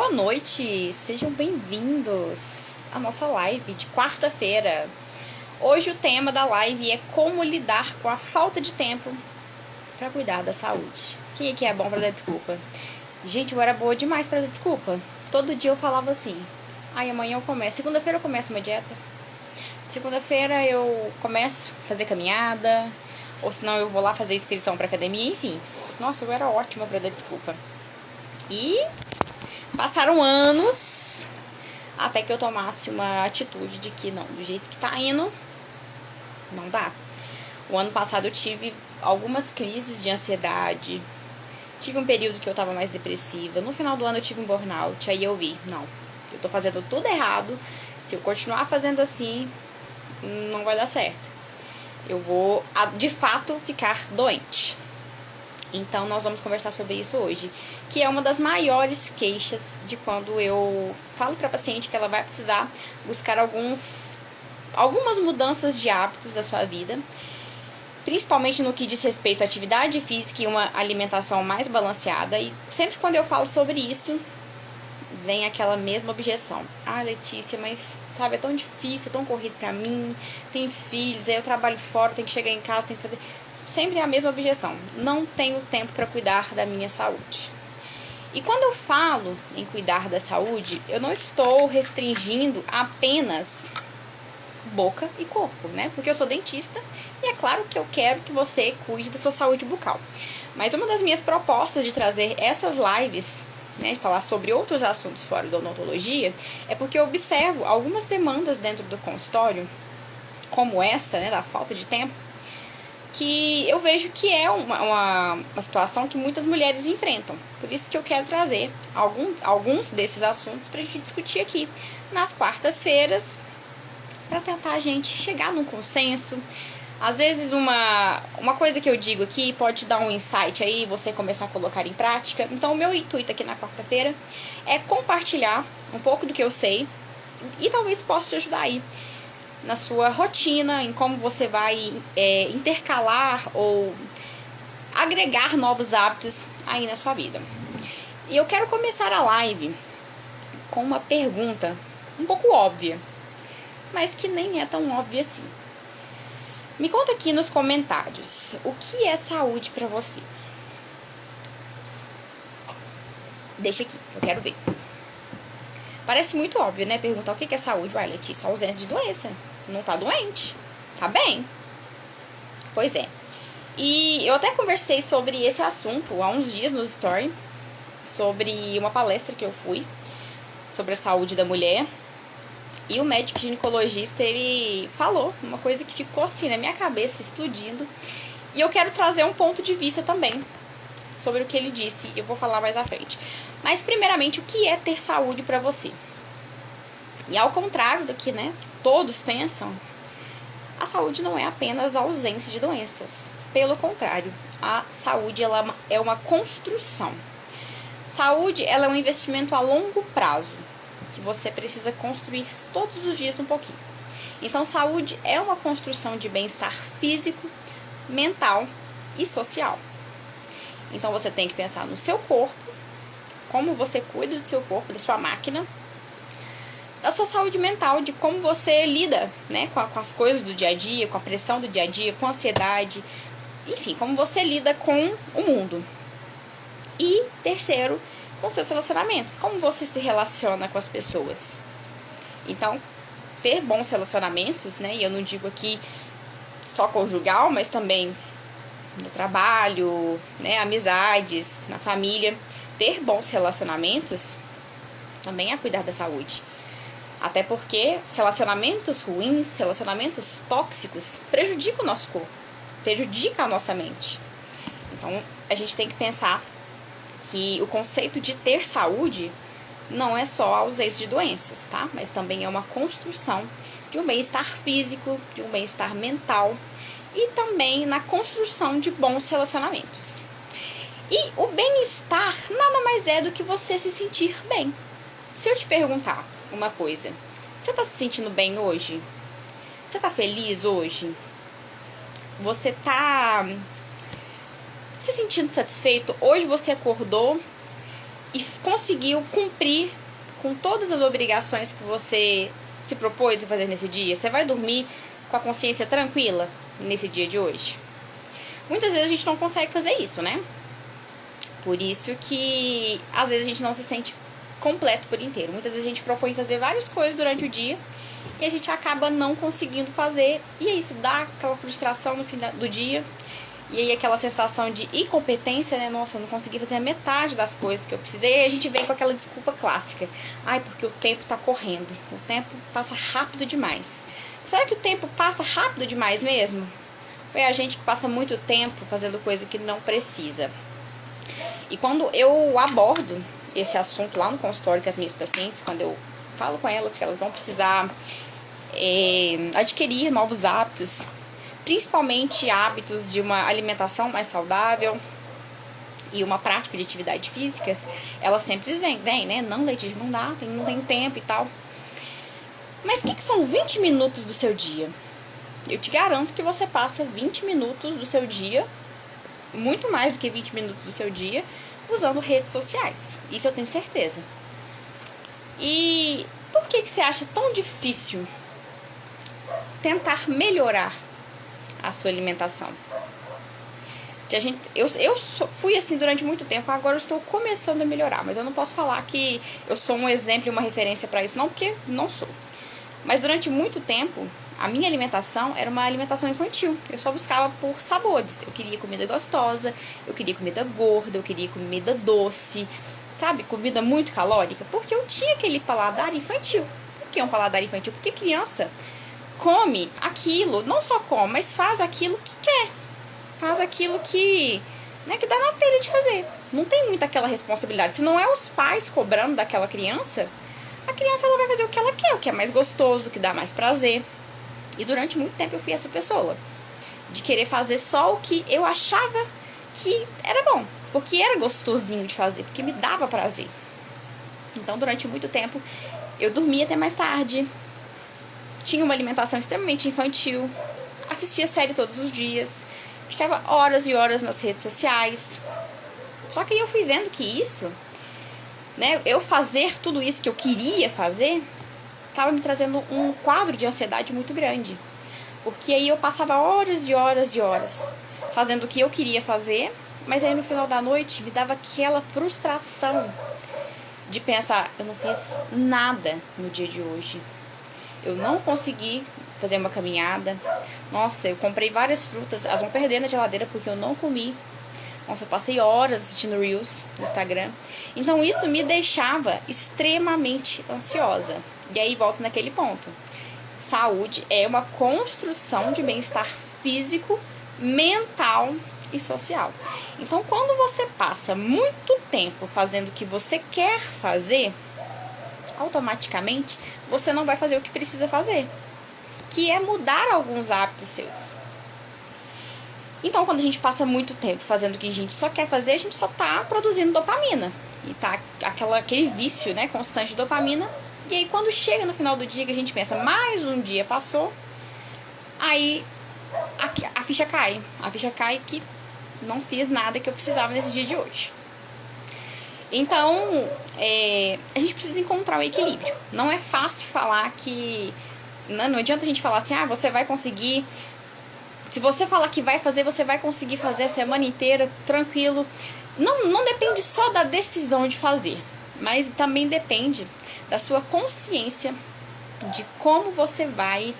Boa noite, sejam bem-vindos à nossa live de quarta-feira. Hoje o tema da live é como lidar com a falta de tempo para cuidar da saúde. Quem é que é bom para dar desculpa? Gente, eu era boa demais para dar desculpa. Todo dia eu falava assim: ai, amanhã eu começo, segunda-feira eu começo uma dieta, segunda-feira eu começo a fazer caminhada, ou senão eu vou lá fazer inscrição para academia, enfim. Nossa, eu era ótima para dar desculpa. E passaram anos até que eu tomasse uma atitude de que não, do jeito que tá indo, não dá. O ano passado eu tive algumas crises de ansiedade, tive um período que eu tava mais depressiva, no final do ano eu tive um burnout, aí eu vi, não, eu tô fazendo tudo errado, se eu continuar fazendo assim, não vai dar certo. Eu vou, de fato, ficar doente. Então, nós vamos conversar sobre isso hoje, que é uma das maiores queixas de quando eu falo para a paciente que ela vai precisar buscar algumas mudanças de hábitos da sua vida, principalmente no que diz respeito à atividade física e uma alimentação mais balanceada. E sempre quando eu falo sobre isso, vem aquela mesma objeção. Ah, Letícia, mas sabe, é tão difícil, é tão corrido para mim, tem filhos, aí eu trabalho fora, tenho que chegar em casa, tenho que fazer... Sempre é a mesma objeção. Não tenho tempo para cuidar da minha saúde. E quando eu falo em cuidar da saúde, eu não estou restringindo apenas boca e corpo, né? Porque eu sou dentista e é claro que eu quero que você cuide da sua saúde bucal. Mas uma das minhas propostas de trazer essas lives, né, de falar sobre outros assuntos fora da odontologia, é porque eu observo algumas demandas dentro do consultório, como essa, né, da falta de tempo, que eu vejo que é uma situação que muitas mulheres enfrentam. Por isso que eu quero trazer alguns desses assuntos para a gente discutir aqui nas quartas-feiras, para tentar a gente chegar num consenso. Às vezes uma coisa que eu digo aqui pode dar um insight aí, você começar a colocar em prática. Então o meu intuito aqui na quarta-feira é compartilhar um pouco do que eu sei e talvez possa te ajudar aí na sua rotina, em como você vai intercalar ou agregar novos hábitos aí na sua vida. E eu quero começar a live com uma pergunta um pouco óbvia, mas que nem é tão óbvia assim. Me conta aqui nos comentários, o que é saúde pra você? Deixa aqui, eu quero ver. Parece muito óbvio, né? Perguntar o que é saúde. Uai, Letícia, ausência de doença. Não tá doente. Tá bem. Pois é. E eu até conversei sobre esse assunto há uns dias no Story, sobre uma palestra que eu fui, sobre a saúde da mulher. E o médico ginecologista, ele falou uma coisa que ficou assim na minha cabeça, explodindo. E eu quero trazer um ponto de vista também sobre o que ele disse. Eu vou falar mais à frente. Mas, primeiramente, o que é ter saúde pra você? E ao contrário do que, né, todos pensam, a saúde não é apenas a ausência de doenças. Pelo contrário, a saúde ela é uma construção. Saúde ela é um investimento a longo prazo, que você precisa construir todos os dias um pouquinho. Então, saúde é uma construção de bem-estar físico, mental e social. Então, você tem que pensar no seu corpo, como você cuida do seu corpo, da sua máquina, da sua saúde mental, de como você lida, né, com as coisas do dia a dia, com a pressão do dia a dia, com a ansiedade, enfim, como você lida com o mundo. E terceiro, com seus relacionamentos, como você se relaciona com as pessoas. Então, ter bons relacionamentos, né, e eu não digo aqui só conjugal, mas também no trabalho, né, amizades, na família. Ter bons relacionamentos também é cuidar da saúde. Até porque relacionamentos ruins, relacionamentos tóxicos prejudicam o nosso corpo, prejudicam a nossa mente. Então, a gente tem que pensar que o conceito de ter saúde não é só a ausência de doenças, tá? Mas também é uma construção de um bem-estar físico, de um bem-estar mental e também na construção de bons relacionamentos. E o bem-estar nada mais é do que você se sentir bem. Se eu te perguntar uma coisa, você tá se sentindo bem hoje? Você tá feliz hoje? Você tá se sentindo satisfeito? Hoje você acordou e conseguiu cumprir com todas as obrigações que você se propôs a fazer nesse dia? Você vai dormir com a consciência tranquila nesse dia de hoje? Muitas vezes a gente não consegue fazer isso, né? Por isso que às vezes a gente não se sente completo por inteiro. Muitas vezes a gente propõe fazer várias coisas durante o dia e a gente acaba não conseguindo fazer. E isso dá aquela frustração no final do dia. E aí aquela sensação de incompetência, né? Nossa, eu não consegui fazer a metade das coisas que eu precisei. E aí a gente vem com aquela desculpa clássica. Ai, porque o tempo tá correndo. O tempo passa rápido demais. Será que o tempo passa rápido demais mesmo? Ou é a gente que passa muito tempo fazendo coisa que não precisa? E quando eu abordo esse assunto lá no consultório com as minhas pacientes, quando eu falo com elas que elas vão precisar adquirir novos hábitos, principalmente hábitos de uma alimentação mais saudável e uma prática de atividades físicas, elas sempre vêm, né? Não, Letícia, não dá, não tem tempo e tal. Mas o que são 20 minutos do seu dia? Eu te garanto que você passa 20 minutos do seu dia, muito mais do que 20 minutos do seu dia, usando redes sociais. Isso eu tenho certeza. E por que você acha tão difícil tentar melhorar a sua alimentação? Eu fui assim durante muito tempo, agora eu estou começando a melhorar, mas eu não posso falar que eu sou um exemplo e uma referência para isso, não, porque não sou. Mas durante muito tempo, a minha alimentação era uma alimentação infantil. Eu só buscava por sabores. Eu queria comida gostosa, eu queria comida gorda, eu queria comida doce, sabe? Comida muito calórica, porque eu tinha aquele paladar infantil. Por que um paladar infantil? Porque criança come aquilo, não só come, mas faz aquilo que quer. Faz aquilo que, né, que dá na telha de fazer. Não tem muita aquela responsabilidade. Se não é os pais cobrando daquela criança, a criança ela vai fazer o que ela quer, o que é mais gostoso, o que dá mais prazer. E durante muito tempo eu fui essa pessoa, de querer fazer só o que eu achava que era bom, porque era gostosinho de fazer, porque me dava prazer. Então durante muito tempo eu dormia até mais tarde, tinha uma alimentação extremamente infantil, assistia série todos os dias, ficava horas e horas nas redes sociais. Só que aí eu fui vendo que isso, né, eu fazer tudo isso que eu queria fazer, estava me trazendo um quadro de ansiedade muito grande. Porque aí eu passava horas e horas e horas fazendo o que eu queria fazer, mas aí no final da noite me dava aquela frustração de pensar, eu não fiz nada no dia de hoje. Eu não consegui fazer uma caminhada. Nossa, eu comprei várias frutas, elas vão perder na geladeira porque eu não comi. Nossa, eu passei horas assistindo Reels no Instagram. Então isso me deixava extremamente ansiosa. E aí volto naquele ponto. Saúde é uma construção de bem-estar físico, mental e social. Então quando você passa muito tempo fazendo o que você quer fazer, automaticamente você não vai fazer o que precisa fazer, que é mudar alguns hábitos seus. Então, quando a gente passa muito tempo fazendo o que a gente só quer fazer, a gente só tá produzindo dopamina. E tá aquele vício, né, constante de dopamina. E aí, quando chega no final do dia, que a gente pensa, mais um dia passou, aí a ficha cai. A ficha cai que não fiz nada que eu precisava nesse dia de hoje. Então, a gente precisa encontrar o equilíbrio. Não é fácil falar que... Não adianta a gente falar assim, você vai conseguir... Se você falar que vai fazer, você vai conseguir fazer a semana inteira, tranquilo. Não depende só da decisão de fazer, mas também depende da sua consciência de como você vai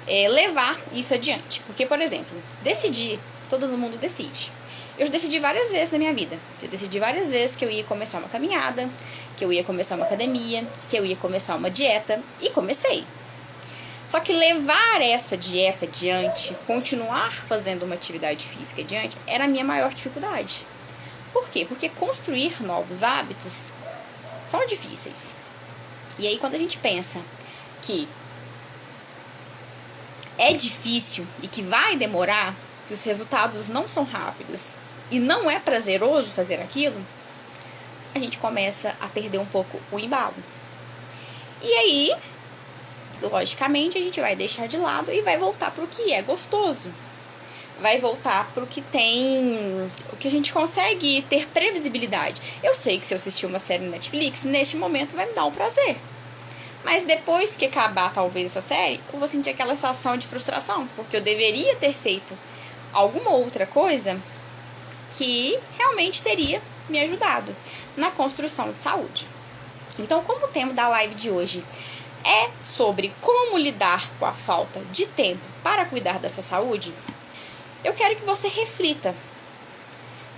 levar isso adiante. Porque, por exemplo, decidir, todo mundo decide. Eu já decidi várias vezes na minha vida. Eu decidi várias vezes que eu ia começar uma caminhada, que eu ia começar uma academia, que eu ia começar uma dieta, e comecei. Só que levar essa dieta adiante, continuar fazendo uma atividade física adiante, era a minha maior dificuldade. Por quê? Porque construir novos hábitos são difíceis. E aí quando a gente pensa que é difícil e que vai demorar, que os resultados não são rápidos e não é prazeroso fazer aquilo, a gente começa a perder um pouco o embalo. E aí... logicamente, a gente vai deixar de lado e vai voltar para o que é gostoso. vai voltar pro que tem, o que a gente consegue ter previsibilidade. Eu sei que se eu assistir uma série no Netflix, neste momento vai me dar um prazer. Mas depois que acabar, talvez, essa série, eu vou sentir aquela sensação de frustração, porque eu deveria ter feito alguma outra coisa que realmente teria me ajudado na construção de saúde. Então, como o tema da live de hoje é sobre como lidar com a falta de tempo para cuidar da sua saúde, eu quero que você reflita.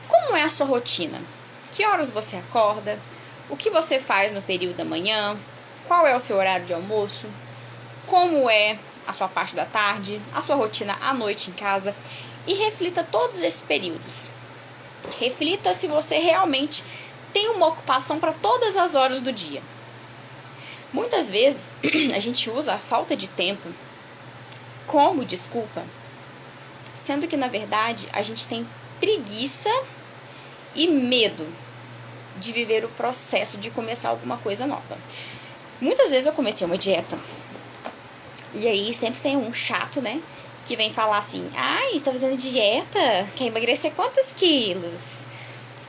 Como é a sua rotina? Que horas você acorda? O que você faz no período da manhã? Qual é o seu horário de almoço? Como é a sua parte da tarde? A sua rotina à noite em casa? E reflita todos esses períodos. Reflita se você realmente tem uma ocupação para todas as horas do dia. Muitas vezes a gente usa a falta de tempo como desculpa, sendo que na verdade a gente tem preguiça e medo de viver o processo de começar alguma coisa nova. Muitas vezes eu comecei uma dieta e aí sempre tem um chato, né, que vem falar assim: ai, você tá fazendo dieta? Quer emagrecer quantos quilos?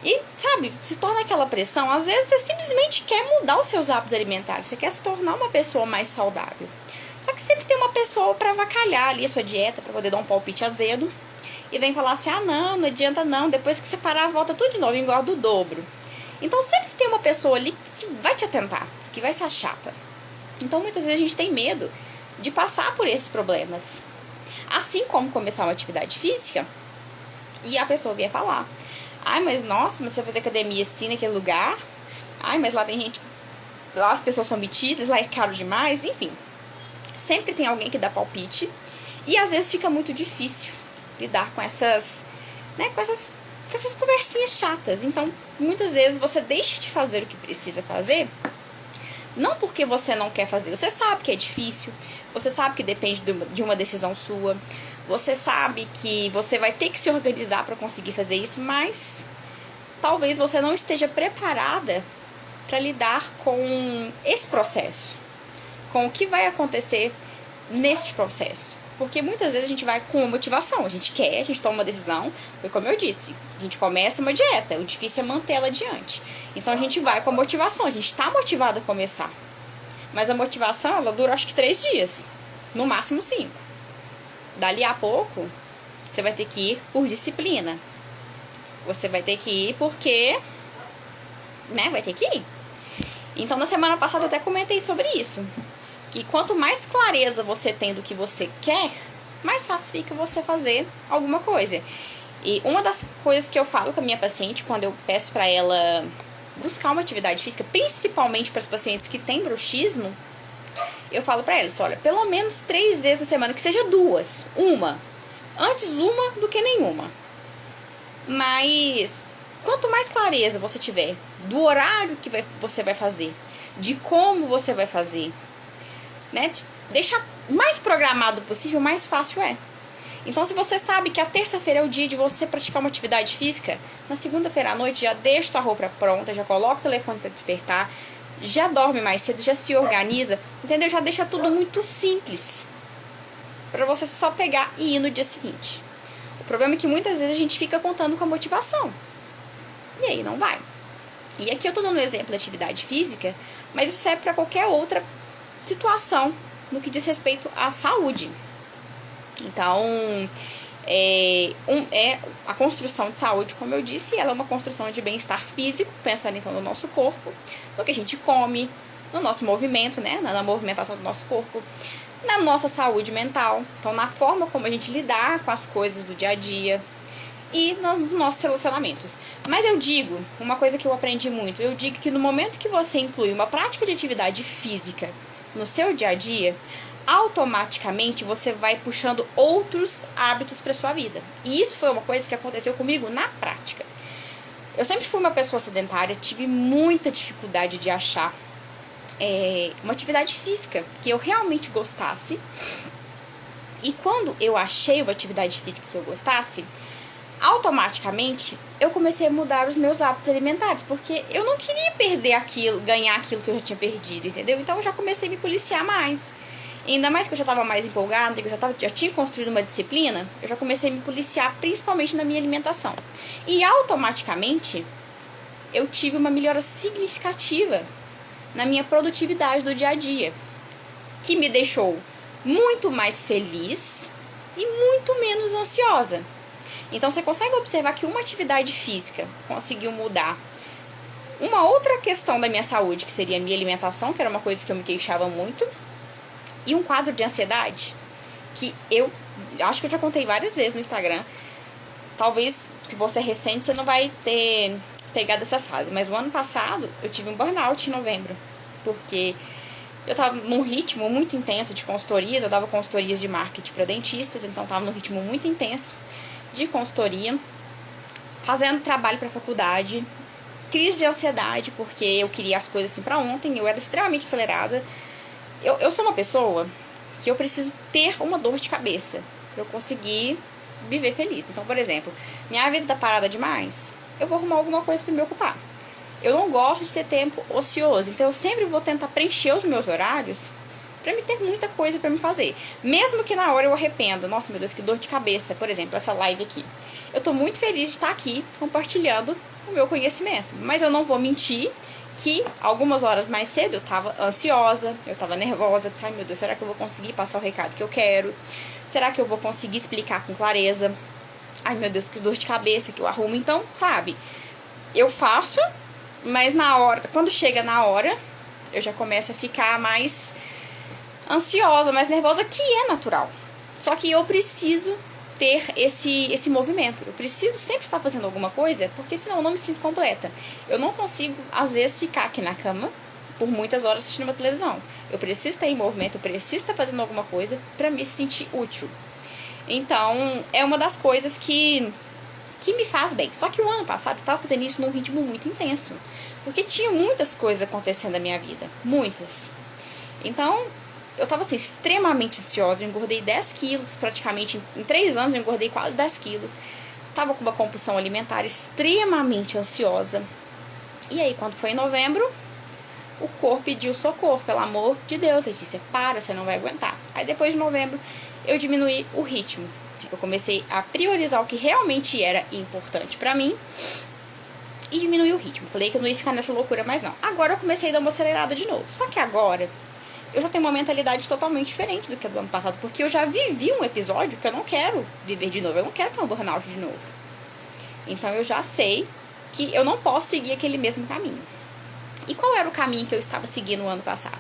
E, sabe, se torna aquela pressão. Às vezes você simplesmente quer mudar os seus hábitos alimentares. Você quer se tornar uma pessoa mais saudável. Só que sempre tem uma pessoa pra avacalhar ali a sua dieta, pra poder dar um palpite azedo. E vem falar assim: ah, não adianta não. Depois que você parar, volta tudo de novo, engorda o dobro. Então sempre tem uma pessoa ali que vai te atentar, que vai ser chata. Então muitas vezes a gente tem medo de passar por esses problemas. Assim como começar uma atividade física e a pessoa vier falar: ai, mas nossa, mas você vai fazer academia assim naquele lugar? Ai, mas lá tem gente, lá as pessoas são metidas, lá é caro demais, enfim. Sempre tem alguém que dá palpite e às vezes fica muito difícil lidar com essas, né, com essas conversinhas chatas. Então, muitas vezes você deixa de fazer o que precisa fazer, não porque você não quer fazer. Você sabe que é difícil, você sabe que depende de uma decisão sua, você sabe que você vai ter que se organizar para conseguir fazer isso, mas talvez você não esteja preparada para lidar com esse processo, com o que vai acontecer nesse processo. Porque muitas vezes a gente vai com uma motivação, a gente quer, a gente toma uma decisão, foi como eu disse, a gente começa uma dieta, o difícil é mantê-la adiante. Então a gente vai com a motivação, a gente está motivado a começar. Mas a motivação, ela dura acho que 3 dias, no máximo 5. Dali a pouco, você vai ter que ir por disciplina. Você vai ter que ir porque, né, vai ter que ir. Então na semana passada eu até comentei sobre isso. Que quanto mais clareza você tem do que você quer, mais fácil fica você fazer alguma coisa. E uma das coisas que eu falo com a minha paciente, quando eu peço pra ela buscar uma atividade física, principalmente para os pacientes que têm bruxismo, eu falo pra eles: olha, pelo menos 3 vezes na semana, que seja 2, antes uma do que nenhuma. Mas quanto mais clareza você tiver do horário que você vai fazer, de como você vai fazer, né, deixar mais programado possível, mais fácil é. Então, se você sabe que a terça-feira é o dia de você praticar uma atividade física, na segunda-feira à noite já deixa sua roupa pronta, já coloca o telefone para despertar, já dorme mais cedo, já se organiza, entendeu? Já deixa tudo muito simples para você só pegar e ir no dia seguinte. O problema é que muitas vezes a gente fica contando com a motivação e aí não vai. E aqui eu tô dando um exemplo da atividade física, mas isso serve para qualquer outra situação no que diz respeito à saúde. Então, a construção de saúde, como eu disse, ela é uma construção de bem-estar físico, pensando então no nosso corpo, no que a gente come, no nosso movimento, né, na movimentação do nosso corpo, na nossa saúde mental, então na forma como a gente lidar com as coisas do dia a dia e nos nossos relacionamentos. Mas eu digo, uma coisa que eu aprendi muito, eu digo que no momento que você inclui uma prática de atividade física no seu dia a dia, automaticamente você vai puxando outros hábitos para sua vida. E isso foi uma coisa que aconteceu comigo na prática. Eu sempre fui uma pessoa sedentária, tive muita dificuldade de achar uma atividade física que eu realmente gostasse. E quando eu achei uma atividade física que eu gostasse, automaticamente eu comecei a mudar os meus hábitos alimentares, porque eu não queria perder aquilo, ganhar aquilo que eu já tinha perdido, entendeu? Então eu já comecei a me policiar mais. E ainda mais que eu já estava mais empolgada, que eu já tinha construído uma disciplina, eu já comecei a me policiar, principalmente na minha alimentação. E automaticamente, eu tive uma melhora significativa na minha produtividade do dia a dia, que me deixou muito mais feliz e muito menos ansiosa. Então você consegue observar que uma atividade física conseguiu mudar uma outra questão da minha saúde, que seria a minha alimentação, que era uma coisa que eu me queixava muito, e um quadro de ansiedade, que eu acho que eu já contei várias vezes no Instagram. Talvez, se você é recente, você não vai ter pegado essa fase, mas o ano passado eu tive um burnout em novembro, porque eu tava num ritmo muito intenso de consultorias, eu dava consultorias de marketing para dentistas, então tava num ritmo muito intenso de consultoria, fazendo trabalho para faculdade, crise de ansiedade, porque eu queria as coisas assim para ontem, eu era extremamente acelerada. Eu sou uma pessoa que eu preciso ter uma dor de cabeça para eu conseguir viver feliz. Então, por exemplo, minha vida tá parada demais, eu vou arrumar alguma coisa para me ocupar. Eu não gosto de ter tempo ocioso, então eu sempre vou tentar preencher os meus horários pra me ter muita coisa pra me fazer. Mesmo que na hora eu arrependa. Nossa, meu Deus, que dor de cabeça. Por exemplo, essa live aqui. Eu tô muito feliz de estar aqui compartilhando o meu conhecimento. Mas eu não vou mentir que algumas horas mais cedo eu tava ansiosa, eu tava nervosa. Ai, meu Deus, será que eu vou conseguir passar o recado que eu quero? Será que eu vou conseguir explicar com clareza? Ai, meu Deus, que dor de cabeça que eu arrumo. Então, sabe, eu faço, mas na hora, quando chega na hora, eu já começo a ficar mais ansiosa, mais nervosa, que é natural. Só que eu preciso ter esse movimento. Eu preciso sempre estar fazendo alguma coisa, porque senão eu não me sinto completa. Eu não consigo, às vezes, ficar aqui na cama por muitas horas assistindo uma televisão. Eu preciso estar em movimento, eu preciso estar fazendo alguma coisa para me sentir útil. Então, é uma das coisas que me faz bem. Só que o ano passado eu estava fazendo isso num ritmo muito intenso, porque tinha muitas coisas acontecendo na minha vida. Muitas. Então, eu tava assim, extremamente ansiosa, eu engordei 10 quilos, praticamente em 3 anos eu engordei quase 10 quilos. Tava com uma compulsão alimentar, extremamente ansiosa. E aí, quando foi em novembro, o corpo pediu socorro, pelo amor de Deus, Letícia, para, você não vai aguentar. Aí depois de novembro, eu diminuí o ritmo. Eu comecei a priorizar o que realmente era importante pra mim e diminuí o ritmo. Falei que eu não ia ficar nessa loucura mais não. Agora eu comecei a dar uma acelerada de novo. Só que agora eu já tenho uma mentalidade totalmente diferente do que a do ano passado, porque eu já vivi um episódio que eu não quero viver de novo, eu não quero ter um burnout de novo. Então eu já sei que eu não posso seguir aquele mesmo caminho. E qual era o caminho que eu estava seguindo no ano passado?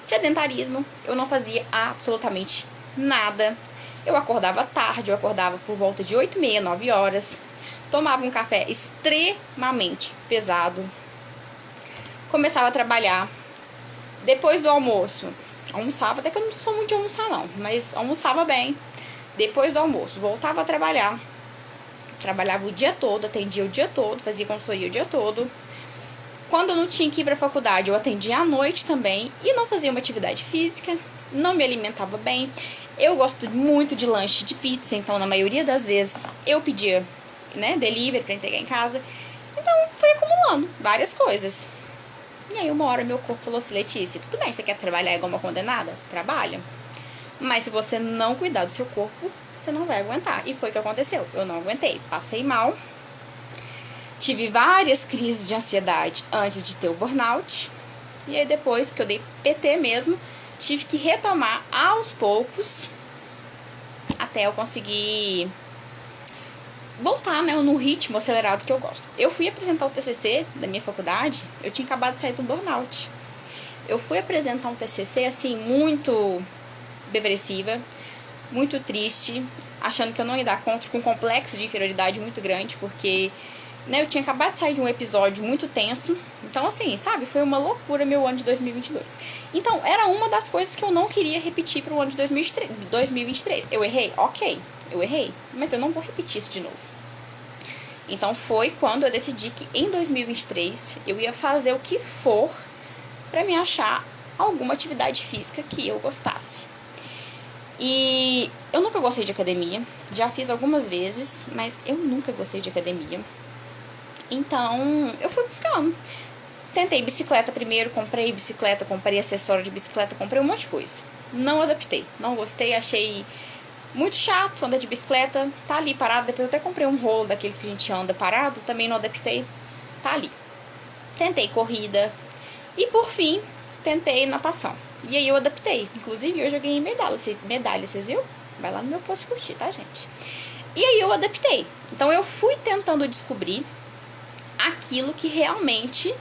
Sedentarismo, eu não fazia absolutamente nada. Eu acordava tarde, eu acordava por volta de 8h30, 9 horas. Tomava um café extremamente pesado. Começava a trabalhar. Depois do almoço, almoçava, até que eu não sou muito de almoçar não, mas almoçava bem. Depois do almoço, voltava a trabalhar. Trabalhava o dia todo, atendia o dia todo, fazia consultoria o dia todo. Quando eu não tinha que ir pra faculdade, eu atendia à noite também e não fazia uma atividade física, não me alimentava bem. Eu gosto muito de lanche de pizza, então na maioria das vezes eu pedia, delivery pra entregar em casa. Então fui acumulando várias coisas. E aí uma hora meu corpo falou assim, Letícia, tudo bem, você quer trabalhar igual uma condenada? Trabalha. Mas se você não cuidar do seu corpo, você não vai aguentar. E foi o que aconteceu. Eu não aguentei. Passei mal. Tive várias crises de ansiedade antes de ter o burnout. E aí depois que eu dei PT mesmo, tive que retomar aos poucos até eu conseguir voltar, no ritmo acelerado que eu gosto. Eu fui apresentar o TCC da minha faculdade, eu tinha acabado de sair do burnout. Eu fui apresentar um TCC, assim, muito depressiva, muito triste, achando que eu não ia dar conta, com um complexo de inferioridade muito grande, porque, eu tinha acabado de sair de um episódio muito tenso. Então, assim, sabe, foi uma loucura meu ano de 2022. Então, era uma das coisas que eu não queria repetir para o ano de 2023. Eu errei? Ok. Eu errei, mas eu não vou repetir isso de novo. Então foi quando eu decidi que em 2023 eu ia fazer o que for para me achar alguma atividade física que eu gostasse. E eu nunca gostei de academia, já fiz algumas vezes, mas eu nunca gostei de academia. Então eu fui buscando. Tentei bicicleta primeiro, comprei bicicleta, comprei acessório de bicicleta, comprei um monte de coisa. Não adaptei, não gostei, achei muito chato andar de bicicleta, tá ali parado. Depois eu até comprei um rolo daqueles que a gente anda parado, também não adaptei, tá ali. Tentei corrida e por fim tentei natação. E aí eu adaptei, inclusive hoje eu ganhei medalha, vocês viram? Vai lá no meu post curtir, tá, gente? E aí eu adaptei. Então eu fui tentando descobrir aquilo que realmente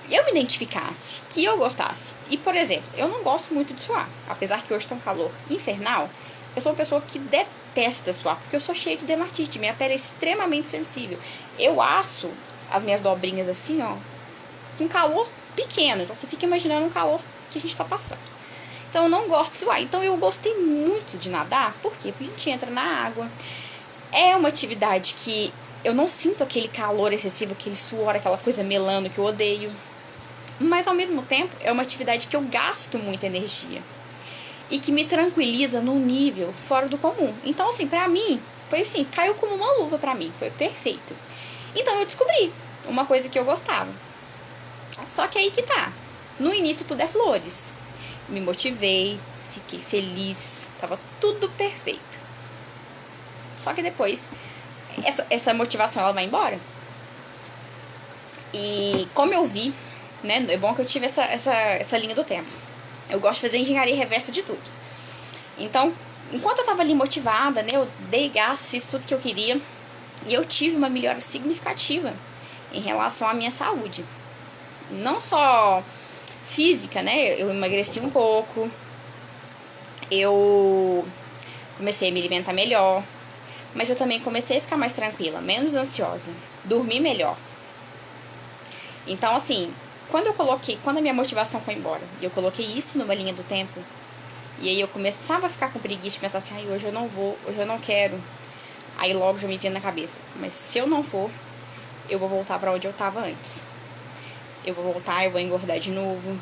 eu me identificasse, que eu gostasse. E, por exemplo, eu não gosto muito de suar. Apesar que hoje tá um calor infernal, eu sou uma pessoa que detesta suar, porque eu sou cheia de dermatite, minha pele é extremamente sensível. Eu asso as minhas dobrinhas assim, ó, com calor pequeno. Então você fica imaginando um calor que a gente tá passando. Então eu não gosto de suar. Então eu gostei muito de nadar. Por quê? Porque a gente entra na água. É uma atividade que eu não sinto aquele calor excessivo, aquele suor, aquela coisa melando que eu odeio. Mas ao mesmo tempo é uma atividade que eu gasto muita energia e que me tranquiliza num nível fora do comum. Então assim, pra mim, foi assim, caiu como uma luva pra mim, foi perfeito. Então eu descobri uma coisa que eu gostava. Só que aí que tá, no início tudo é flores. Me motivei, fiquei feliz, tava tudo perfeito. Só que depois essa motivação ela vai embora. E como eu vi, né, é bom que eu tive essa linha do tempo. Eu gosto de fazer engenharia reversa de tudo. Então, enquanto eu tava ali motivada, né, eu dei gás, fiz tudo que eu queria. E eu tive uma melhora significativa em relação à minha saúde. Não só física, né, eu emagreci um pouco. Eu comecei a me alimentar melhor. Mas eu também comecei a ficar mais tranquila, menos ansiosa. Dormir melhor. Então, assim, quando a minha motivação foi embora, e eu coloquei isso numa linha do tempo, e aí eu começava a ficar com preguiça de pensar assim, ai, hoje eu não vou, hoje eu não quero. Aí logo já me vinha na cabeça, mas se eu não for, eu vou voltar pra onde eu tava antes. Eu vou voltar, eu vou engordar de novo,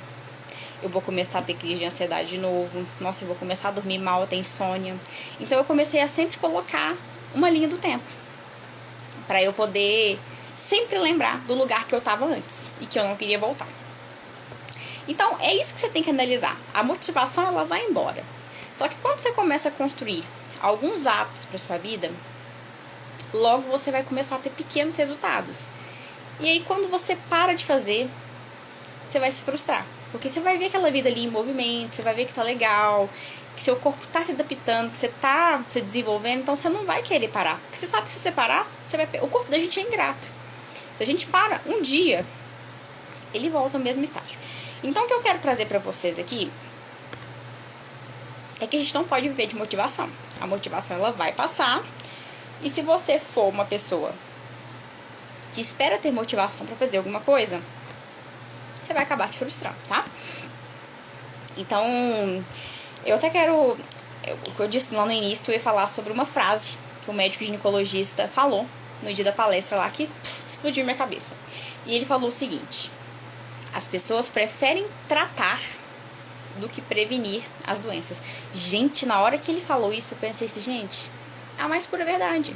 eu vou começar a ter crise de ansiedade de novo, nossa, eu vou começar a dormir mal, ter insônia. Então eu comecei a sempre colocar uma linha do tempo, pra eu poder sempre lembrar do lugar que eu tava antes e que eu não queria voltar. Então, é isso que você tem que analisar. A motivação, ela vai embora. Só que quando você começa a construir alguns hábitos para sua vida, logo você vai começar a ter pequenos resultados. E aí, quando você para de fazer, você vai se frustrar. Porque você vai ver aquela vida ali em movimento, você vai ver que tá legal, que seu corpo tá se adaptando, que você tá se desenvolvendo, então você não vai querer parar. Porque você sabe que se você parar, o corpo da gente é ingrato. Se a gente para um dia, ele volta ao mesmo estágio. Então, o que eu quero trazer pra vocês aqui é que a gente não pode viver de motivação. A motivação, ela vai passar. E se você for uma pessoa que espera ter motivação pra fazer alguma coisa, você vai acabar se frustrando, tá? Então, eu até quero... O que eu disse lá no início, que eu ia falar sobre uma frase que o médico ginecologista falou no dia da palestra lá, que explodiu minha cabeça. E ele falou o seguinte: as pessoas preferem tratar do que prevenir as doenças. Gente, na hora que ele falou isso, eu pensei assim, gente, a mais pura verdade.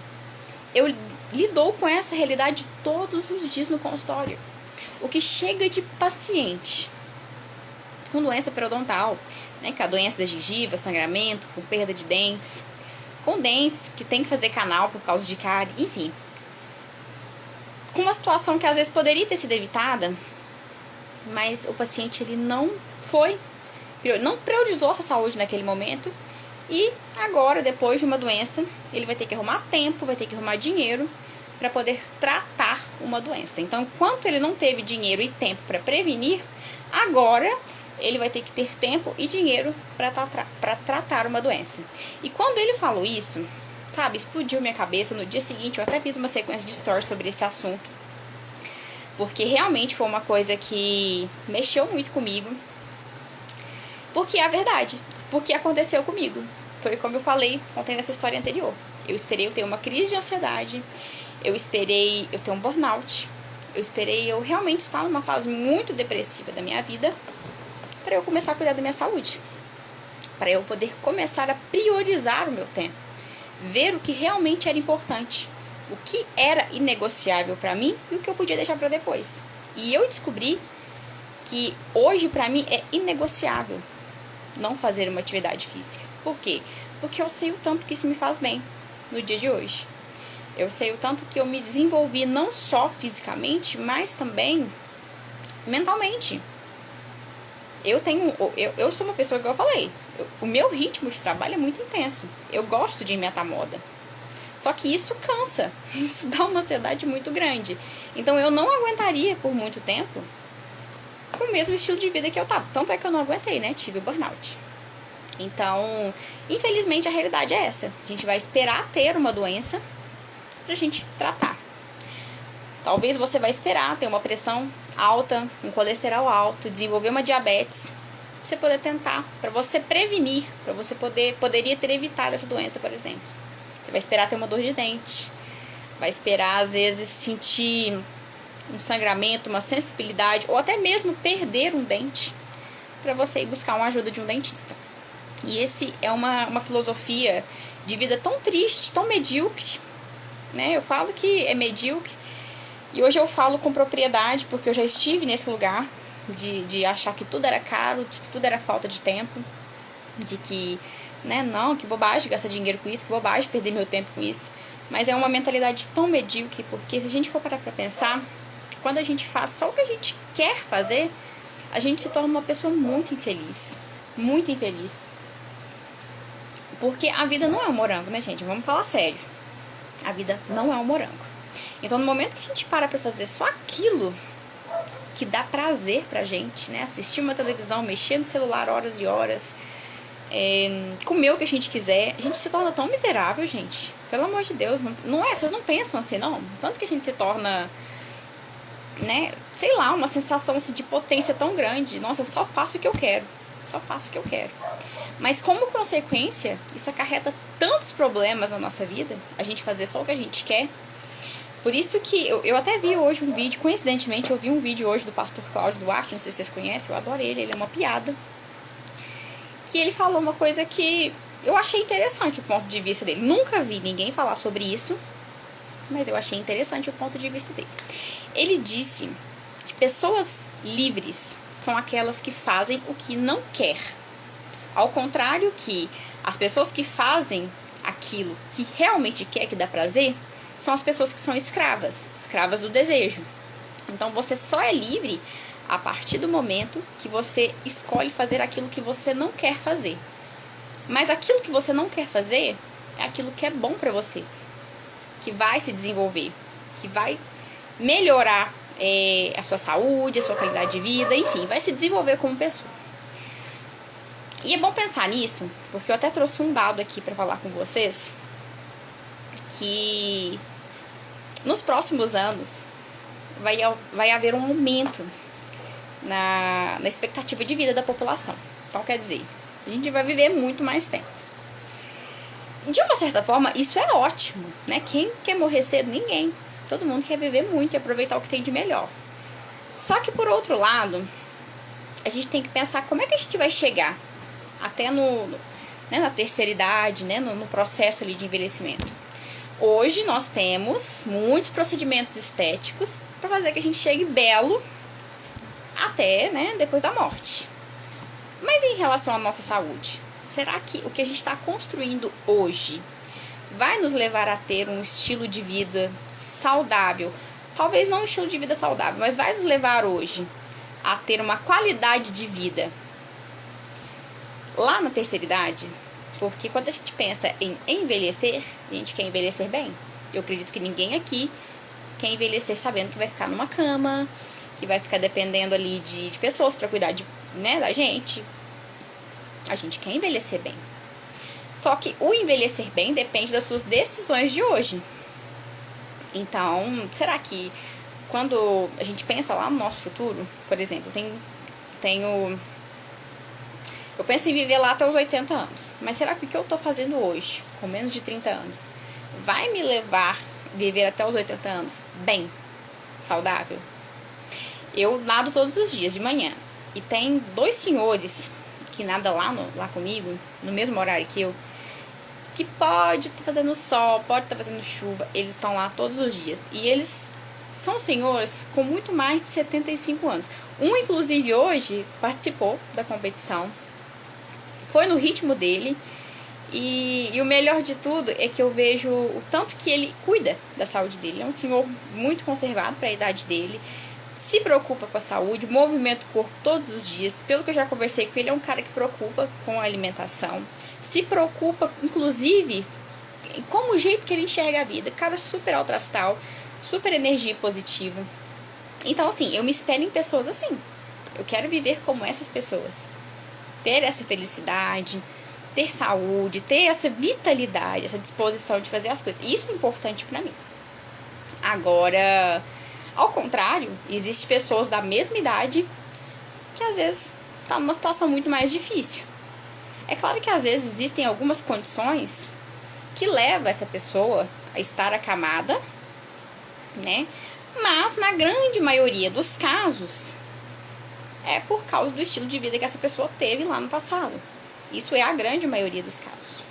Eu lido com essa realidade todos os dias no consultório. O que chega de paciente com doença periodontal, né, que é a doença da gengiva, sangramento, com perda de dentes, com dentes que tem que fazer canal por causa de cárie, enfim. Com uma situação que às vezes poderia ter sido evitada, mas o paciente ele não priorizou essa saúde naquele momento, e agora, depois de uma doença, ele vai ter que arrumar tempo, vai ter que arrumar dinheiro para poder tratar uma doença. Então, enquanto ele não teve dinheiro e tempo para prevenir, agora ele vai ter que ter tempo e dinheiro para tratar uma doença. E quando ele falou isso, sabe, explodiu minha cabeça. No dia seguinte, eu até fiz uma sequência de stories sobre esse assunto, porque realmente foi uma coisa que mexeu muito comigo. Porque é a verdade. Porque aconteceu comigo. Foi como eu falei ontem nessa história anterior. Eu esperei eu ter uma crise de ansiedade. Eu esperei eu ter um burnout. Eu esperei eu realmente estar numa fase muito depressiva da minha vida para eu começar a cuidar da minha saúde. Para eu poder começar a priorizar o meu tempo. Ver o que realmente era importante. O que era inegociável para mim e o que eu podia deixar para depois. E eu descobri que hoje pra mim é inegociável não fazer uma atividade física. Por quê? Porque eu sei o tanto que isso me faz bem no dia de hoje. Eu sei o tanto que eu me desenvolvi não só fisicamente, mas também mentalmente. Eu sou uma pessoa que eu falei, o meu ritmo de trabalho é muito intenso. Eu gosto de inventar moda. Só que isso cansa, isso dá uma ansiedade muito grande. Então eu não aguentaria por muito tempo com o mesmo estilo de vida que eu tava. Tanto é que eu não aguentei, né? Tive o burnout. Então, infelizmente a realidade é essa. A gente vai esperar ter uma doença pra gente tratar. Talvez você vai esperar ter uma pressão alta, um colesterol alto, desenvolver uma diabetes, pra você poder tentar, para você prevenir, para você poderia ter evitado essa doença, por exemplo. Você vai esperar ter uma dor de dente, vai esperar às vezes sentir um sangramento, uma sensibilidade, ou até mesmo perder um dente, para você ir buscar uma ajuda de um dentista. E esse é uma filosofia de vida tão triste, tão medíocre, né? Eu falo que é medíocre, e hoje eu falo com propriedade, porque eu já estive nesse lugar de achar que tudo era caro, de que tudo era falta de tempo, de que, né, não, que bobagem gastar dinheiro com isso, que bobagem perder meu tempo com isso. Mas é uma mentalidade tão medíocre, porque se a gente for parar pra pensar, quando a gente faz só o que a gente quer fazer, a gente se torna uma pessoa muito infeliz. Muito infeliz. Porque a vida não é um morango, né, gente? Vamos falar sério. A vida não é um morango. Então, no momento que a gente para pra fazer só aquilo que dá prazer pra gente, né? Assistir uma televisão, mexer no celular horas e horas, comer o que a gente quiser, a gente se torna tão miserável, gente. Pelo amor de Deus, não é? Vocês não pensam assim, não? Tanto que a gente se torna, né? Sei lá, uma sensação assim, de potência tão grande. Nossa, eu só faço o que eu quero. Só faço o que eu quero. Mas como consequência, isso acarreta tantos problemas na nossa vida, a gente fazer só o que a gente quer. Por isso que eu até vi hoje um vídeo, coincidentemente, eu vi um vídeo hoje do pastor Cláudio Duarte, não sei se vocês conhecem, eu adoro ele é uma piada. Que ele falou uma coisa que eu achei interessante o ponto de vista dele. Nunca vi ninguém falar sobre isso, mas eu achei interessante o ponto de vista dele. Ele disse que pessoas livres são aquelas que fazem o que não quer. Ao contrário que as pessoas que fazem aquilo que realmente quer, que dá prazer, são as pessoas que são escravas do desejo. Então você só é livre a partir do momento que você escolhe fazer aquilo que você não quer fazer. Mas aquilo que você não quer fazer é aquilo que é bom pra você, que vai se desenvolver, que vai melhorar a sua saúde, a sua qualidade de vida, enfim, vai se desenvolver como pessoa. E é bom pensar nisso, porque eu até trouxe um dado aqui pra falar com vocês, que nos próximos anos vai haver um aumento na expectativa de vida da população. Então, quer dizer, a gente vai viver muito mais tempo. De uma certa forma, isso é ótimo, né? Quem quer morrer cedo? Ninguém. Todo mundo quer viver muito e aproveitar o que tem de melhor. Só que, por outro lado, a gente tem que pensar como é que a gente vai chegar até na terceira idade, né? No processo ali de envelhecimento. Hoje nós temos muitos procedimentos estéticos para fazer que a gente chegue belo até, né, depois da morte. Mas em relação à nossa saúde, será que o que a gente está construindo hoje vai nos levar a ter um estilo de vida saudável? Talvez não um estilo de vida saudável, mas vai nos levar hoje a ter uma qualidade de vida lá na terceira idade? Porque quando a gente pensa em envelhecer, a gente quer envelhecer bem. Eu acredito que ninguém aqui quer envelhecer sabendo que vai ficar numa cama, que vai ficar dependendo ali de pessoas para cuidar da gente. A gente quer envelhecer bem. Só que o envelhecer bem depende das suas decisões de hoje. Então, será que quando a gente pensa lá no nosso futuro, por exemplo, eu penso em viver lá até os 80 anos. Mas será que o que eu tô fazendo hoje, com menos de 30 anos, vai me levar a viver até os 80 anos bem, saudável? Eu nado todos os dias de manhã. E tem 2 senhores que nadam lá comigo, no mesmo horário que eu, que pode estar fazendo sol, pode estar fazendo chuva. Eles estão lá todos os dias. E eles são senhores com muito mais de 75 anos. Um, inclusive, hoje participou da competição, foi no ritmo dele, e o melhor de tudo é que eu vejo o tanto que ele cuida da saúde dele. É um senhor muito conservado para a idade dele, se preocupa com a saúde, movimenta o corpo todos os dias. Pelo que eu já conversei com ele, é um cara que preocupa com a alimentação, se preocupa, inclusive, com o jeito que ele enxerga a vida. Cara super alto astral, super energia positiva. Então, assim, eu me espero em pessoas assim. Eu quero viver como essas pessoas. Ter essa felicidade, ter saúde, ter essa vitalidade, essa disposição de fazer as coisas. Isso é importante pra mim. Agora, ao contrário, existem pessoas da mesma idade que às vezes tá numa situação muito mais difícil. É claro que às vezes existem algumas condições que levam essa pessoa a estar acamada, né? Mas na grande maioria dos casos é por causa do estilo de vida que essa pessoa teve lá no passado. Isso é a grande maioria dos casos.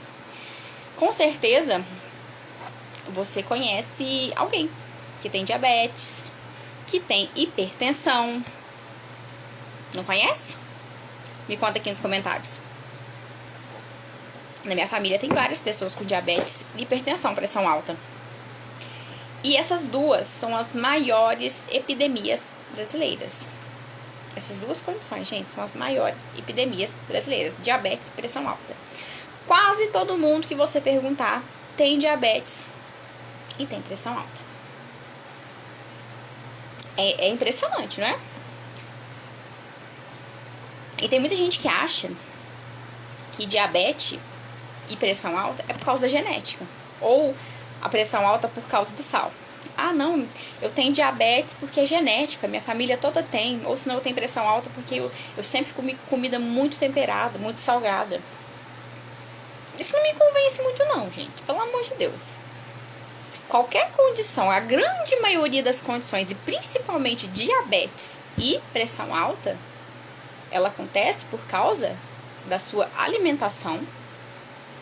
Com certeza você conhece alguém que tem diabetes, que tem hipertensão. Não conhece? Me conta aqui nos comentários. Na minha família tem várias pessoas com diabetes e hipertensão, pressão alta. E essas duas são as maiores epidemias brasileiras. Essas duas condições, gente, são as maiores epidemias brasileiras. Diabetes e pressão alta. Quase todo mundo que você perguntar tem diabetes e tem pressão alta. É impressionante, não é? E tem muita gente que acha que diabetes e pressão alta é por causa da genética. Ou a pressão alta por causa do sal. Ah, não, eu tenho diabetes porque é genética, minha família toda tem. Ou senão eu tenho pressão alta porque eu sempre comi comida muito temperada, muito salgada. Isso não me convence muito não, gente, pelo amor de Deus. Qualquer condição, a grande maioria das condições, e principalmente diabetes e pressão alta, ela acontece por causa da sua alimentação.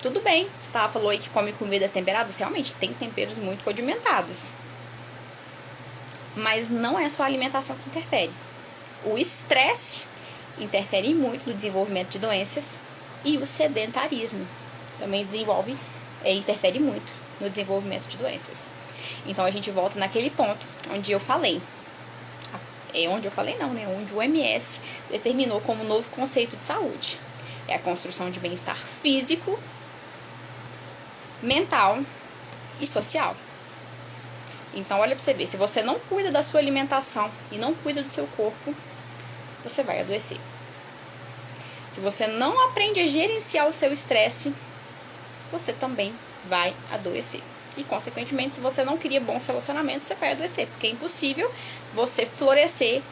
Tudo bem, você falou aí que come comidas temperadas, realmente tem temperos muito condimentados. Mas não é só a alimentação que interfere. O estresse interfere muito no desenvolvimento de doenças e o sedentarismo também interfere muito no desenvolvimento de doenças. Então a gente volta naquele ponto onde eu falei. Onde o OMS determinou como novo conceito de saúde. É a construção de bem-estar físico, mental e social. Então, olha pra você ver, se você não cuida da sua alimentação e não cuida do seu corpo, você vai adoecer. Se você não aprende a gerenciar o seu estresse, você também vai adoecer. E, consequentemente, se você não cria bons relacionamentos, você vai adoecer. Porque é impossível você florescer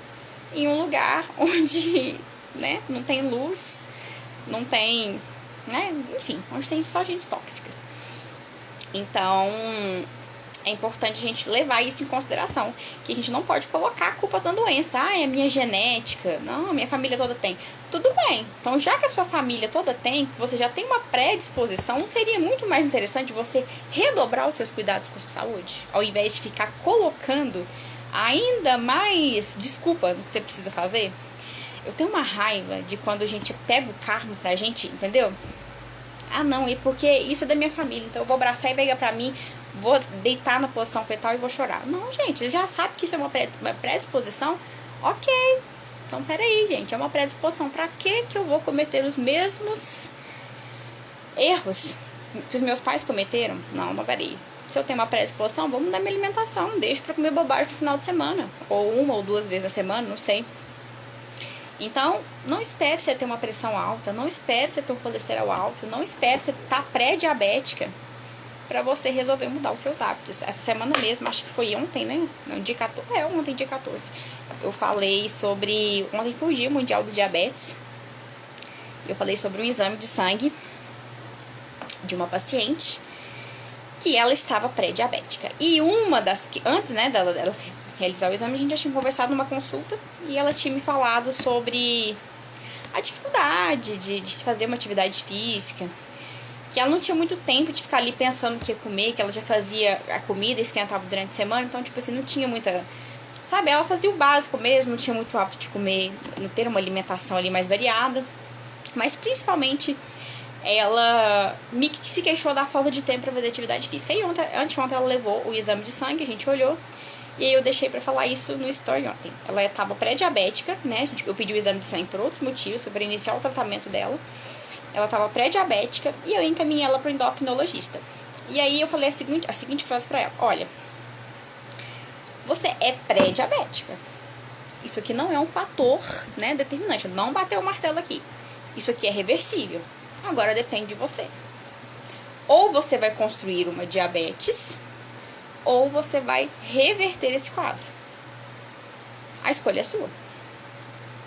em um lugar onde, né, não tem luz, não tem, né, enfim, onde tem só gente tóxica. Então, é importante a gente levar isso em consideração, que a gente não pode colocar a culpa na doença. Ah, é a minha genética. Não, a minha família toda tem. Tudo bem. Então, já que a sua família toda tem, você já tem uma predisposição, não seria muito mais interessante você redobrar os seus cuidados com a sua saúde? Ao invés de ficar colocando ainda mais desculpa no que você precisa fazer? Eu tenho uma raiva de quando a gente pega o karma pra gente, entendeu? Ah, não, e porque isso é da minha família, então eu vou abraçar e pegar pra mim, vou deitar na posição fetal e vou chorar. Não, gente, você já sabe que isso é uma predisposição? Ok, então peraí, gente, é uma predisposição. Pra que eu vou cometer os mesmos erros que os meus pais cometeram? Não, peraí. Se eu tenho uma predisposição, vou mudar minha alimentação, deixo pra comer bobagem no final de semana, ou uma ou duas vezes na semana, não sei. Então, não espere você ter uma pressão alta, não espere você ter um colesterol alto, não espere você estar pré-diabética para você resolver mudar os seus hábitos. Essa semana mesmo, acho que foi ontem, né? Não, dia 14, ontem, dia 14. Eu falei sobre... Ontem foi o Dia Mundial do Diabetes. Eu falei sobre um exame de sangue de uma paciente que ela estava pré-diabética. E uma das... Antes, né, dela realizar o exame, a gente já tinha conversado numa consulta e ela tinha me falado sobre a dificuldade de fazer uma atividade física, que ela não tinha muito tempo de ficar ali pensando o que ia comer, que ela já fazia a comida e esquentava durante a semana, então, tipo assim, não tinha muita sabe, ela fazia o básico mesmo, não tinha muito hábito de comer, não ter uma alimentação ali mais variada. Mas principalmente ela se queixou da falta de tempo para fazer atividade física. E anteontem ela levou o exame de sangue, a gente olhou. E aí eu deixei pra falar isso no story ontem. Ela estava pré-diabética, né? Eu pedi o exame de sangue por outros motivos, para iniciar o tratamento dela. Ela estava pré-diabética e eu encaminhei ela pro endocrinologista. E aí eu falei a seguinte frase pra ela: olha, você é pré-diabética. Isso aqui não é um fator, né, determinante. Não bateu o martelo aqui. Isso aqui é reversível. Agora depende de você. Ou você vai construir uma diabetes, ou você vai reverter esse quadro. A escolha é sua.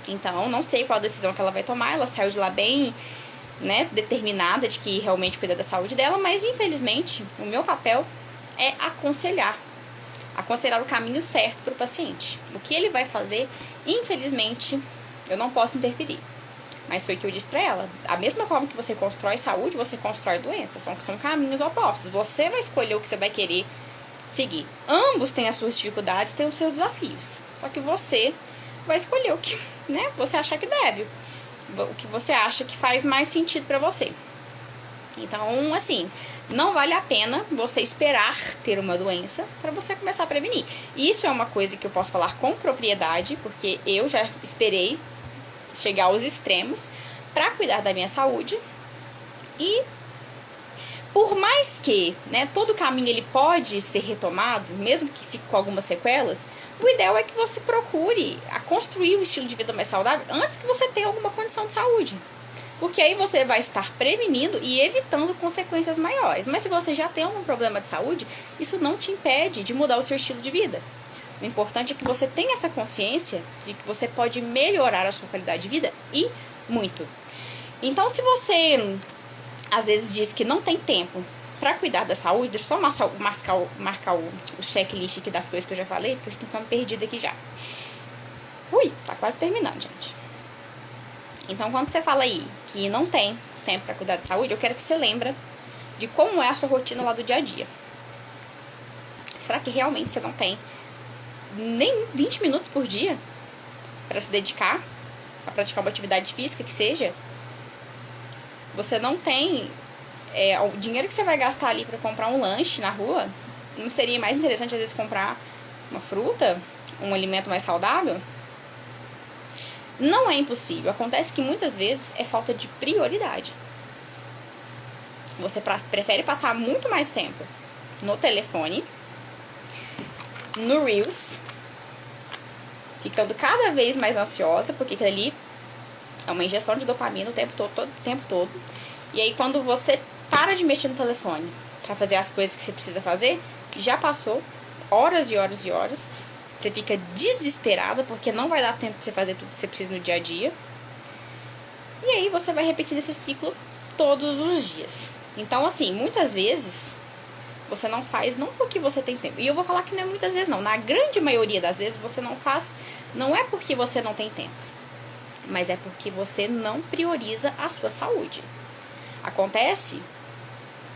Então, não sei qual a decisão que ela vai tomar. Ela saiu de lá bem, né, determinada de que realmente cuida da saúde dela, mas infelizmente o meu papel é aconselhar o caminho certo para o paciente. O que ele vai fazer, infelizmente, eu não posso interferir. Mas foi o que eu disse pra ela. A mesma forma que você constrói saúde, você constrói doença. São caminhos opostos. Você vai escolher o que você vai querer seguir. Ambos têm as suas dificuldades, têm os seus desafios. Só que você vai escolher o que, né, você achar que deve. O que você acha que faz mais sentido pra você. Então, assim, não vale a pena você esperar ter uma doença para você começar a prevenir. Isso é uma coisa que eu posso falar com propriedade, porque eu já esperei chegar aos extremos para cuidar da minha saúde. E por mais que, né, todo caminho ele pode ser retomado, mesmo que fique com algumas sequelas, o ideal é que você procure a construir um estilo de vida mais saudável antes que você tenha alguma condição de saúde. Porque aí você vai estar prevenindo e evitando consequências maiores. Mas se você já tem algum problema de saúde, isso não te impede de mudar o seu estilo de vida. O importante é que você tenha essa consciência de que você pode melhorar a sua qualidade de vida e muito. Então, se você às vezes diz que não tem tempo para cuidar da saúde, deixa eu só marcar o checklist aqui das coisas que eu já falei, porque eu estou ficando perdida aqui já. Ui, tá quase terminando, gente. Então, quando você fala aí que não tem tempo para cuidar da saúde, eu quero que você lembre de como é a sua rotina lá do dia a dia. Será que realmente você não tem nem 20 minutos por dia para se dedicar a praticar uma atividade física que seja? Você não tem o dinheiro que você vai gastar ali para comprar um lanche na rua? Não seria mais interessante às vezes comprar uma fruta, um alimento mais saudável? Não é impossível. Acontece que muitas vezes é falta de prioridade. Você prefere passar muito mais tempo no telefone, no Reels, ficando cada vez mais ansiosa, porque aquilo ali é uma injeção de dopamina o tempo todo. E aí quando você para de mexer no telefone para fazer as coisas que você precisa fazer, já passou horas e horas e horas. Você fica desesperada porque não vai dar tempo de você fazer tudo que você precisa no dia a dia. E aí você vai repetindo esse ciclo todos os dias. Então, assim, muitas vezes você não faz não porque você tem tempo. E eu vou falar que não é muitas vezes não. Na grande maioria das vezes você não faz, não é porque você não tem tempo, mas é porque você não prioriza a sua saúde. Acontece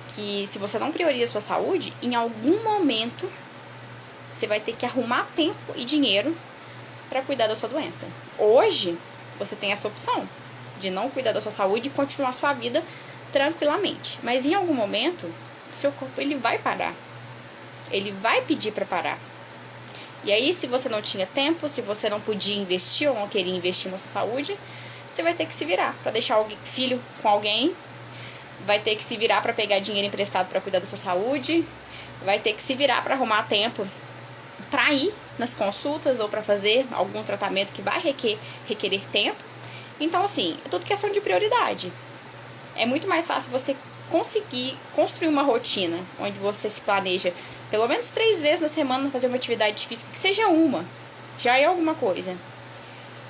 que se você não prioriza a sua saúde, em algum momento você vai ter que arrumar tempo e dinheiro para cuidar da sua doença. Hoje, você tem essa opção de não cuidar da sua saúde e continuar a sua vida tranquilamente. Mas em algum momento, seu corpo ele vai parar. Ele vai pedir para parar. E aí, se você não tinha tempo, se você não podia investir ou não queria investir na sua saúde, você vai ter que se virar para deixar filho com alguém, vai ter que se virar para pegar dinheiro emprestado para cuidar da sua saúde, vai ter que se virar para arrumar tempo para ir nas consultas ou para fazer algum tratamento que vai requerer tempo. Então, assim, é tudo questão de prioridade. É muito mais fácil você conseguir construir uma rotina onde você se planeja pelo menos 3 vezes na semana fazer uma atividade física, que seja uma, já é alguma coisa.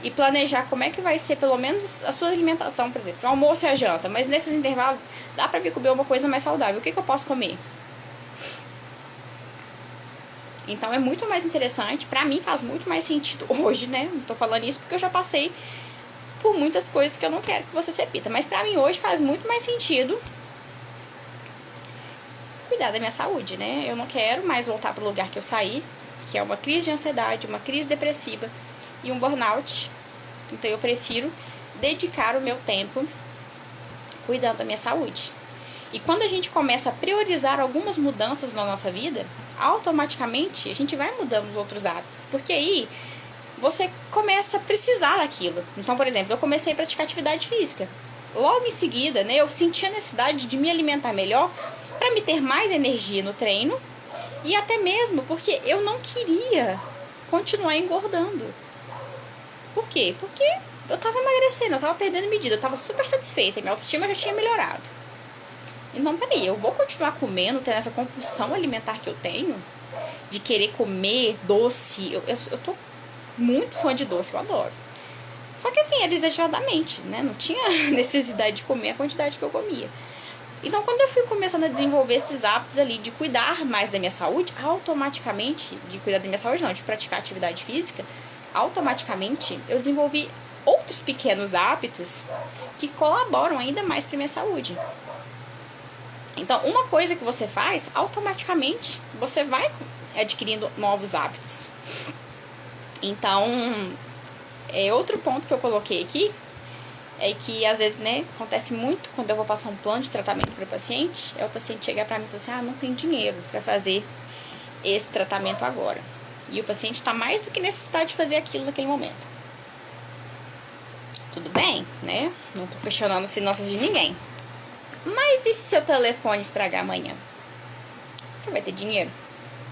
E planejar como é que vai ser pelo menos a sua alimentação, por exemplo, o almoço e a janta, mas nesses intervalos dá pra vir comer uma coisa mais saudável. O que eu posso comer? Então é muito mais interessante, pra mim faz muito mais sentido hoje, né? Não tô falando isso porque eu já passei por muitas coisas que eu não quero que você se repita, mas pra mim hoje faz muito mais sentido cuidar da minha saúde, né? Eu não quero mais voltar pro lugar que eu saí. que é uma crise de ansiedade, uma crise depressiva e um burnout. Então eu prefiro dedicar o meu tempo cuidando da minha saúde. E quando a gente começa a priorizar algumas mudanças na nossa vida, automaticamente a gente vai mudando os outros hábitos. Porque aí você começa a precisar daquilo. Então, por exemplo, eu comecei a praticar atividade física. Logo em seguida, né, eu senti a necessidade de me alimentar melhor para me ter mais energia no treino. E até mesmo porque eu não queria continuar engordando. Por quê? Porque eu tava emagrecendo, eu tava perdendo medida, eu tava super satisfeita, minha autoestima já tinha melhorado. Então, peraí, eu vou continuar comendo, tendo essa compulsão alimentar que eu tenho, de querer comer doce. Eu tô muito fã de doce, eu adoro. Só que assim, era exageradamente, né? Não tinha necessidade de comer a quantidade que eu comia. Então, quando eu fui começando a desenvolver esses hábitos ali de cuidar mais da minha saúde, automaticamente, de cuidar da minha saúde não, de praticar atividade física, automaticamente eu desenvolvi outros pequenos hábitos que colaboram ainda mais para minha saúde. Então, uma coisa que você faz, automaticamente você vai adquirindo novos hábitos. Então, outro ponto que eu coloquei aqui é que às vezes, né, acontece muito quando eu vou passar um plano de tratamento para o paciente, é o paciente chegar para mim e falar assim, não tem dinheiro para fazer esse tratamento agora. E o paciente está mais do que necessitado de fazer aquilo naquele momento. Tudo bem, né? Não estou questionando as finanças de ninguém. Mas e se seu telefone estragar amanhã? Você vai ter dinheiro?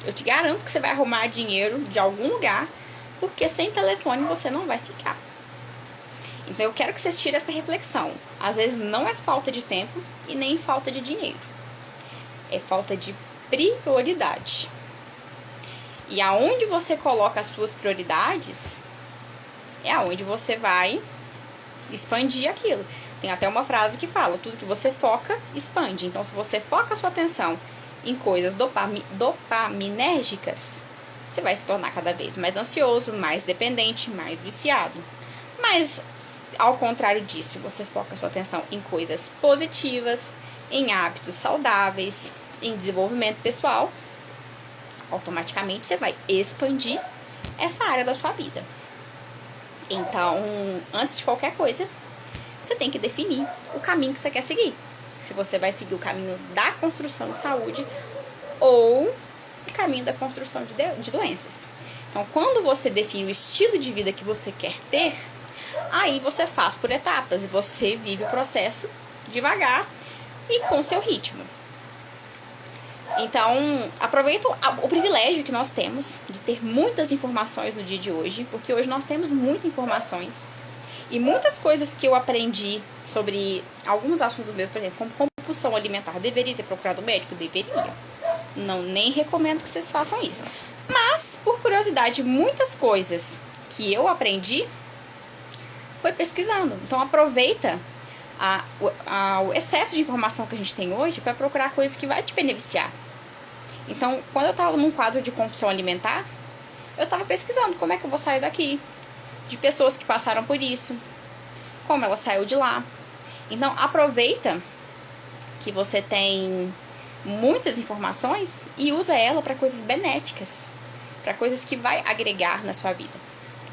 Eu te garanto que você vai arrumar dinheiro de algum lugar, porque sem telefone você não vai ficar. Então eu quero que vocês tirem essa reflexão. Às vezes não é falta de tempo e nem falta de dinheiro. É falta de prioridade. E aonde você coloca as suas prioridades, é aonde você vai expandir aquilo. Tem até uma frase que fala, tudo que você foca, expande. Então, se você foca a sua atenção em coisas dopaminérgicas, você vai se tornar cada vez mais ansioso, mais dependente, mais viciado. Mas, ao contrário disso, se você foca a sua atenção em coisas positivas, em hábitos saudáveis, em desenvolvimento pessoal, automaticamente você vai expandir essa área da sua vida. Então, antes de qualquer coisa, você tem que definir o caminho que você quer seguir. Se você vai seguir o caminho da construção de saúde ou o caminho da construção de doenças. Então, quando você define o estilo de vida que você quer ter, aí você faz por etapas e você vive o processo devagar e com seu ritmo. Então, aproveita o privilégio que nós temos de ter muitas informações no dia de hoje, porque hoje nós temos muitas informações e muitas coisas que eu aprendi sobre alguns assuntos meus, por exemplo, como compulsão alimentar. Deveria ter procurado um médico? Deveria. Não, nem recomendo que vocês façam isso. Mas, por curiosidade, muitas coisas que eu aprendi foi pesquisando. Então, aproveita o excesso de informação que a gente tem hoje para procurar coisas que vai te beneficiar. Então, quando eu estava num quadro de compulsão alimentar, eu estava pesquisando como é que eu vou sair daqui, de pessoas que passaram por isso, como ela saiu de lá. Então, aproveita que você tem muitas informações e usa ela para coisas benéficas, para coisas que vai agregar na sua vida.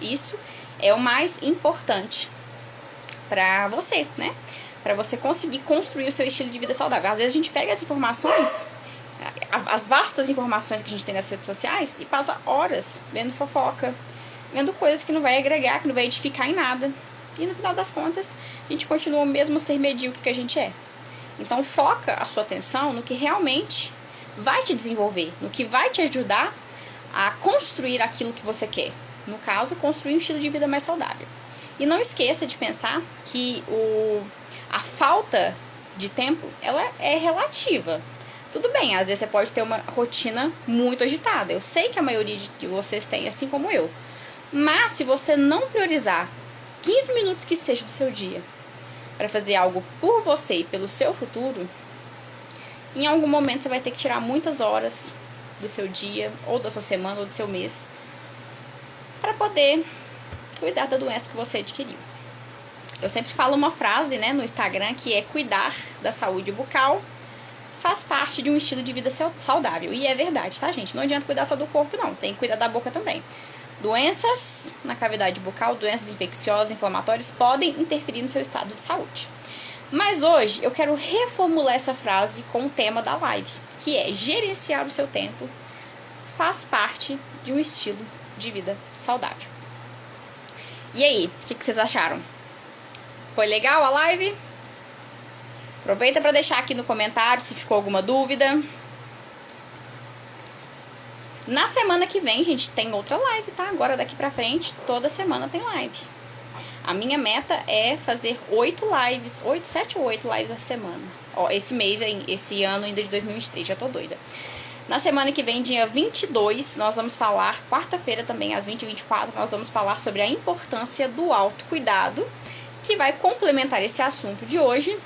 Isso é o mais importante para você, né? Para você conseguir construir o seu estilo de vida saudável. Às vezes a gente pega as informações, as vastas informações que a gente tem nas redes sociais e passa horas vendo fofoca, vendo coisas que não vai agregar, que não vai edificar em nada. E no final das contas, a gente continua mesmo ser medíocre que a gente é. Então foca a sua atenção no que realmente vai te desenvolver, no que vai te ajudar a construir aquilo que você quer. No caso, construir um estilo de vida mais saudável. E não esqueça de pensar que a falta de tempo, ela é relativa. Tudo bem, às vezes você pode ter uma rotina muito agitada. Eu sei que a maioria de vocês tem, assim como eu. Mas se você não priorizar 15 minutos que seja do seu dia para fazer algo por você e pelo seu futuro, em algum momento você vai ter que tirar muitas horas do seu dia, ou da sua semana, ou do seu mês, para poder cuidar da doença que você adquiriu. Eu sempre falo uma frase, né, no Instagram, que é cuidar da saúde bucal faz parte de um estilo de vida saudável. E é verdade, tá, gente? Não adianta cuidar só do corpo, não. Tem que cuidar da boca também. Doenças na cavidade bucal, doenças infecciosas, inflamatórias, podem interferir no seu estado de saúde. Mas hoje eu quero reformular essa frase com o tema da live, que é gerenciar o seu tempo faz parte de um estilo de vida saudável. E aí, o que vocês acharam? Foi legal a live? Aproveita para deixar aqui no comentário se ficou alguma dúvida. Na semana que vem, gente, tem outra live, tá? Agora daqui pra frente, toda semana tem live. A minha meta é fazer 7 ou 8 lives a semana. Ó, esse ano ainda de 2023, já tô doida. Na semana que vem, dia 22, nós vamos falar, quarta-feira também, às 20h24, nós vamos falar sobre a importância do autocuidado, que vai complementar esse assunto de hoje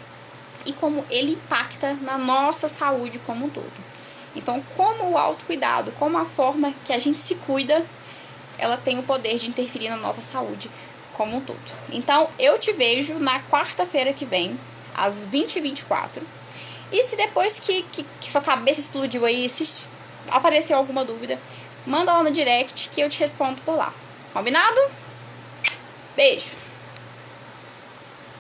e como ele impacta na nossa saúde como um todo. Então, como o autocuidado, como a forma que a gente se cuida, ela tem o poder de interferir na nossa saúde como um todo. Então, eu te vejo na quarta-feira que vem, às 20h24. E se depois que sua cabeça explodiu aí, se apareceu alguma dúvida, manda lá no direct que eu te respondo por lá. Combinado? Beijo!